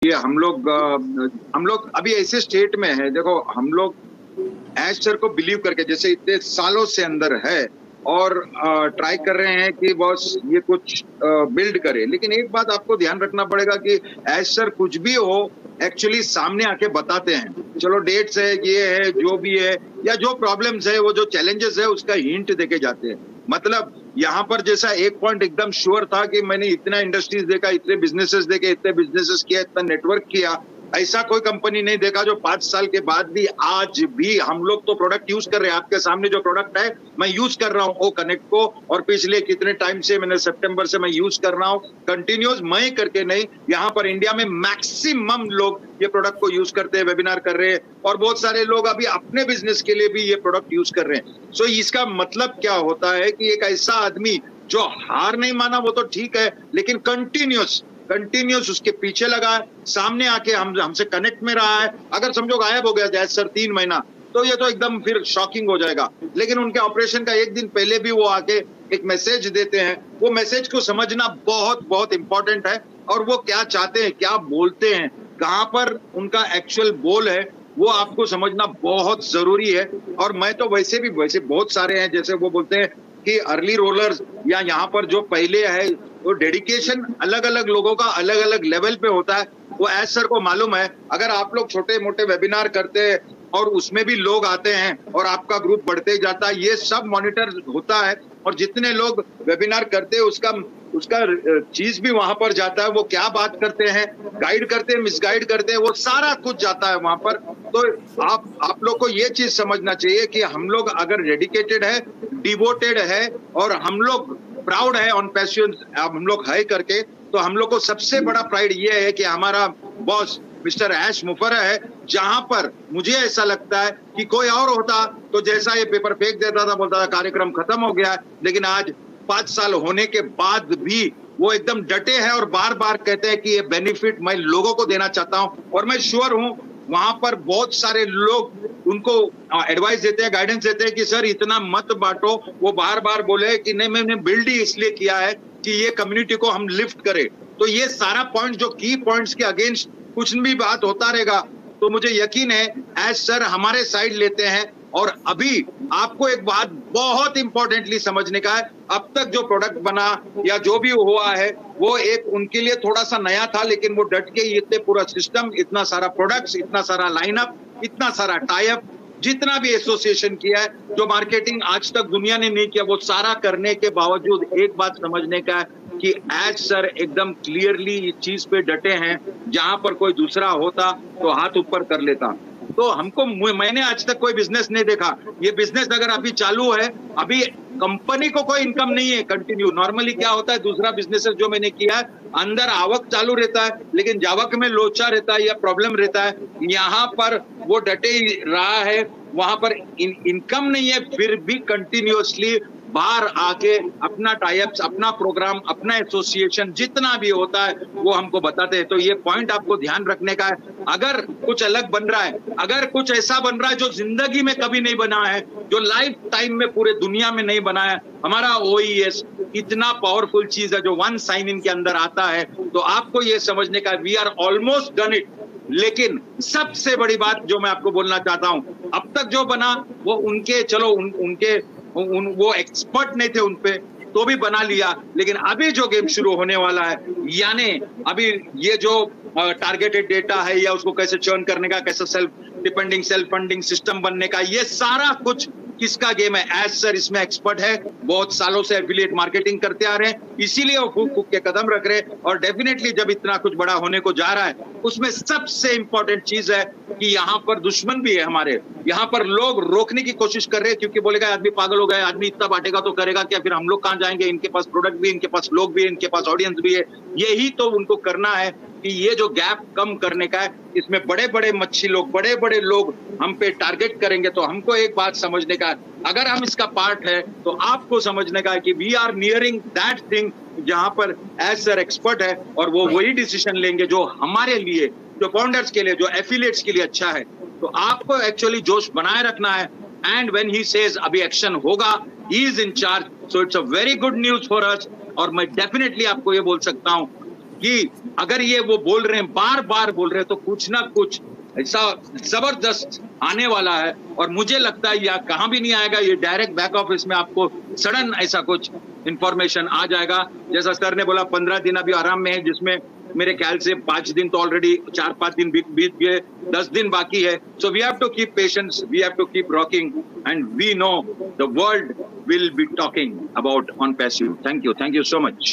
कि हम लोग अभी ऐसे स्टेट में है, देखो हम लोग एज सर को बिलीव करके जैसे इतने सालों से अंदर है और ट्राई कर रहे हैं कि बॉस ये कुछ बिल्ड करे, लेकिन एक बात आपको ध्यान रखना पड़ेगा कि एज सर कुछ भी हो एक्चुअली सामने आके बताते हैं, चलो डेट्स है, ये है, जो भी है, या जो प्रॉब्लम्स है, वो जो चैलेंजेस है उसका हिंट देके जाते हैं। मतलब यहाँ पर जैसा एक पॉइंट एकदम श्योर था कि मैंने इतना इंडस्ट्रीज देखा, इतने बिजनेसेस देखे, इतने बिजनेसेस किया, इतना नेटवर्क किया, ऐसा कोई कंपनी नहीं देखा जो 5 साल के बाद भी आज भी हम लोग तो प्रोडक्ट यूज कर रहे हैं। आपके सामने जो प्रोडक्ट है मैं यूज कर रहा हूँ ओ कनेक्ट को, और पिछले कितने टाइम से, मैंने सितंबर से मैं यूज कर रहा हूँ कंटिन्यूस, मैं करके नहीं, यहाँ पर इंडिया में मैक्सिमम लोग ये प्रोडक्ट को यूज करते हैं, वेबिनार कर रहे हैं, और बहुत सारे लोग अभी अपने बिजनेस के लिए भी ये प्रोडक्ट यूज कर रहे हैं। सो इसका मतलब क्या होता है कि एक ऐसा आदमी जो हार नहीं माना वो तो ठीक है, लेकिन कंटिन्यूस उसके पीछे लगा है, सामने आके हमसे कनेक्ट में रहा है। अगर समझो गायब हो गया जैसे सर 3 महीना, तो ये तो एकदम फिर शॉकिंग हो जाएगा। लेकिन उनके ऑपरेशन का एक दिन पहले भी वो आके एक मैसेज देते हैं, वो मैसेज को समझना बहुत बहुत इंपॉर्टेंट है, और वो क्या चाहते हैं, क्या बोलते हैं, कहां पर उनका एक्चुअल बोल है, वो आपको समझना बहुत जरूरी है। और मैं तो वैसे बहुत सारे हैं, जैसे वो बोलते हैं कि अर्ली रोलर्स या यहाँ पर जो पहले है, वो डेडिकेशन अलग अलग लोगों का अलग अलग लेवल पे होता है। वो एज सर को मालूम है, अगर आप लोग छोटे मोटे वेबिनार करते हैं और उसमें भी लोग आते हैं और आपका ग्रुप बढ़ते जाता है, ये सब मॉनिटर होता है, और जितने लोग वेबिनार करते हैं उसका चीज भी वहां पर जाता है, वो क्या बात करते हैं, गाइड करते हैं, मिसगाइड करते हैं, वो सारा कुछ जाता है वहां पर। तो आप लोग को ये चीज समझना चाहिए कि हम लोग अगर डेडिकेटेड है, डिवोटेड है, और हम लोग प्राउड है ऑन पैशन, हम लोग है करके, तो हम लोग को सबसे बड़ा प्राइड ये है कि हमारा बॉस मिस्टर ऐश मुफर्रह है। जहां पर मुझे ऐसा लगता है कि कोई और होता तो जैसा ये पेपर फेंक देता था, बोलता था कार्यक्रम खत्म हो गया, लेकिन आज 5 साल होने के बाद भी वो एकदम डटे हैं और बार बार कहते हैं कि ये बेनिफिट मैं लोगों को देना चाहता हूं। और मैं श्योर हूं वहां पर बहुत सारे लोग उनको एडवाइस देते हैं, गाइडेंस देते हैं कि सर इतना मत बांटो। वो बार बार बोले कि नहीं, मैंने बिल्ड ही इसलिए किया है कि ये कम्युनिटी को हम लिफ्ट करें। तो ये सारा पॉइंट जो की पॉइंट्स के अगेंस्ट कुछ भी बात होता रहेगा, तो मुझे यकीन है एज सर हमारे साइड लेते हैं। और अभी आपको एक बात बहुत इंपॉर्टेंटली समझने का है, अब तक जो प्रोडक्ट बना या जो भी हुआ है वो एक उनके लिए थोड़ा सा नया था, लेकिन वो डट के इतने पूरा सिस्टम, इतना सारा प्रोडक्ट्स, इतना सारा लाइनअप, इतना सारा टाई अप, जितना भी एसोसिएशन किया है, जो मार्केटिंग आज तक दुनिया ने नहीं किया, वो सारा करने के बावजूद एक बात समझने का है कि एज सर एकदम क्लियरली इस चीज पे डटे हैं। जहां पर कोई दूसरा होता तो हाथ ऊपर कर लेता। तो मैंने आज तक कोई बिजनेस नहीं देखा। ये बिजनेस अगर अभी चालू है, अभी कंपनी को कोई इनकम नहीं है कंटिन्यू। नॉर्मली क्या होता है, दूसरा बिजनेस जो मैंने किया है, अंदर आवक चालू रहता है, लेकिन जावक में लोचा रहता है या प्रॉब्लम रहता है। यहाँ पर वो डटे ही रहा है, वहां पर इनकम नहीं है, फिर भी कंटिन्यूअसली बाहर आके अपना टाइप्स, अपना प्रोग्राम, अपना एसोसिएशन जितना भी होता है वो हमको बताते हैं। तो ये पॉइंट आपको ध्यान रखने का है। अगर कुछ अलग बन रहा है, अगर कुछ ऐसा बन रहा है जो जिंदगी में कभी नहीं बना है, जो लाइफ टाइम में पूरे दुनिया में नहीं बना है, हमारा OES इतना पावरफुल चीज है जो 1 साइन इन के अंदर आता है, तो आपको ये समझने का we are almost done it. लेकिन सबसे बड़ी बात जो मैं आपको बोलना चाहता हूं, अब तक जो बना वो उनके, चलो उनके वो एक्सपर्ट नहीं थे उनपे, तो भी बना लिया। लेकिन अभी जो गेम शुरू होने वाला है, यानी अभी ये जो टारगेटेड डेटा है या उसको कैसे चर्न करने का, कैसे सेल्फ फंडिंग सिस्टम बनने का, ये सारा कुछ किसका गेम है? एज सर इसमें एक्सपर्ट है, बहुत सालों से एफिलिएट मार्केटिंग करते आ रहे हैं, इसीलिए वो फूक फूक के कदम रख रहे हैं। और डेफिनेटली जब इतना कुछ बड़ा होने को जा रहा है, उसमें सबसे इंपॉर्टेंट चीज है कि यहाँ पर दुश्मन भी है हमारे। यहाँ पर लोग रोकने की कोशिश कर रहे हैं, क्योंकि बोलेगा आदमी पागल हो गया, आदमी इतना बांटेगा तो करेगा क्या, फिर हम लोग कहाँ जाएंगे, इनके पास प्रोडक्ट भी, इनके पास लोग भी, इनके पास ऑडियंस भी है। यही तो उनको करना है कि ये जो गैप कम करने का है, इसमें बड़े बड़े मच्छी लोग, बड़े बड़े लोग हम पे टारगेट करेंगे। तो हमको एक बात समझने का है, अगर हम इसका पार्ट है तो आपको समझने का है कि we are nearing that thing जहां पर एज सर एक्सपर्ट है, और वो वही डिसीजन लेंगे जो हमारे लिए, जो फाउंडर्स के लिए, जो एफिलिएट्स के लिए अच्छा है। तो आपको एक्चुअली जोश बनाए रखना है। एंड व्हेन ही सेज अभी एक्शन होगा, he is in charge, so it's a very good news for us. और मैं डेफिनेटली आपको ये बोल सकता हूं, कि अगर ये वो बोल रहे हैं, बार बार बोल रहे हैं, तो कुछ ना कुछ ऐसा जबरदस्त आने वाला है। और मुझे लगता है यह कहां भी नहीं आएगा, ये डायरेक्ट बैक ऑफिस में आपको सडन ऐसा कुछ इंफॉर्मेशन आ जाएगा। जैसा सर ने बोला 15 दिन अभी आराम में है, जिसमें मेरे ख्याल से 5 दिन तो ऑलरेडी 4-5 दिन बीत गए, 10 दिन बाकी है। So we have to keep patience, we have to keep rocking and we know the world will be talking about on PASU. Thank you so much.